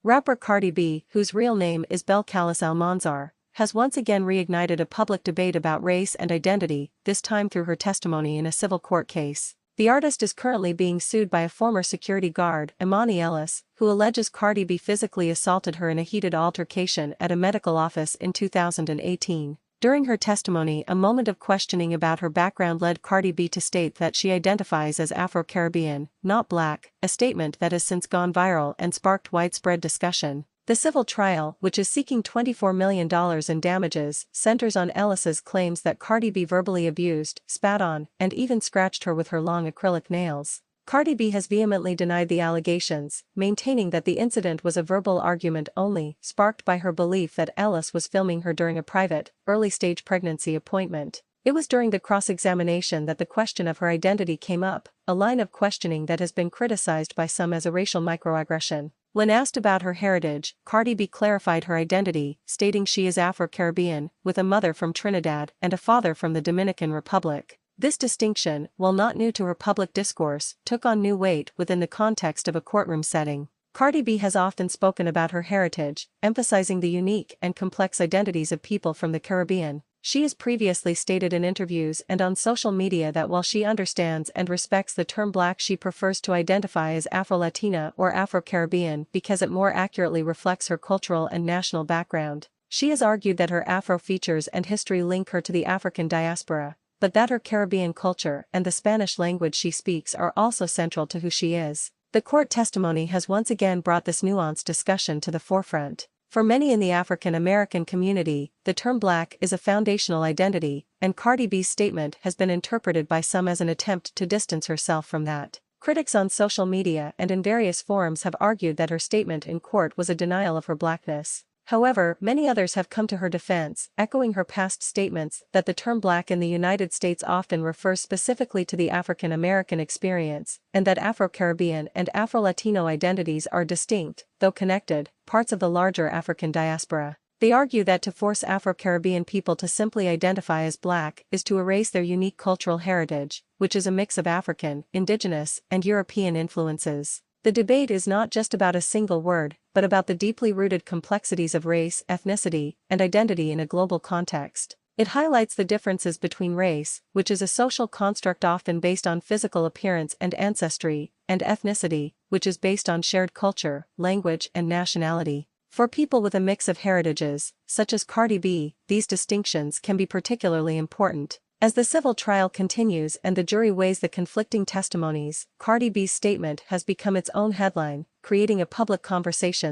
Rapper Cardi B, whose real name is Belcalis Almanzar, has once again reignited a public debate about race and identity, this time through her testimony in a civil court case. The artist is currently being sued by a former security guard, Imani Ellis, who alleges Cardi B physically assaulted her in a heated altercation at a medical office in 2018. During her testimony, a moment of questioning about her background led Cardi B to state that she identifies as Afro Caribbean, not black, a statement that has since gone viral and sparked widespread discussion. The civil trial, which is seeking $24 million in damages, centers on Ellis's claims that Cardi B verbally abused, spat on, and even scratched her with her long acrylic nails. Cardi B has vehemently denied the allegations, maintaining that the incident was a verbal argument only, sparked by her belief that Ellis was filming her during a private, early-stage pregnancy appointment. It was during the cross-examination that the question of her identity came up, a line of questioning that has been criticized by some as a racial microaggression. When asked about her heritage, Cardi B clarified her identity, stating she is Afro Caribbean, with a mother from Trinidad and a father from the Dominican Republic. This distinction, while not new to her public discourse, took on new weight within the context of a courtroom setting. Cardi B has often spoken about her heritage, emphasizing the unique and complex identities of people from the Caribbean. She has previously stated in interviews and on social media that while she understands and respects the term Black, she prefers to identify as Afro-Latina or Afro-Caribbean because it more accurately reflects her cultural and national background. She has argued that her Afro features and history link her to the African diaspora, but that her Caribbean culture and the Spanish language she speaks are also central to who she is. The court testimony has once again brought this nuanced discussion to the forefront. For many in the African American community, the term Black is a foundational identity, and Cardi B's statement has been interpreted by some as an attempt to distance herself from that. Critics on social media and in various forums have argued that her statement in court was a denial of her Blackness. However, many others have come to her defense, echoing her past statements that the term Black in the United States often refers specifically to the African American experience, and that Afro-Caribbean and Afro-Latino identities are distinct, though connected, parts of the larger African diaspora. They argue that to force Afro-Caribbean people to simply identify as Black is to erase their unique cultural heritage, which is a mix of African, indigenous, and European influences. The debate is not just about a single word, but about the deeply rooted complexities of race, ethnicity, and identity in a global context. It highlights the differences between race, which is a social construct often based on physical appearance and ancestry, and ethnicity, which is based on shared culture, language, and nationality. For people with a mix of heritages, such as Cardi B, these distinctions can be particularly important. As the civil trial continues and the jury weighs the conflicting testimonies, Cardi B's statement has become its own headline, creating a public conversation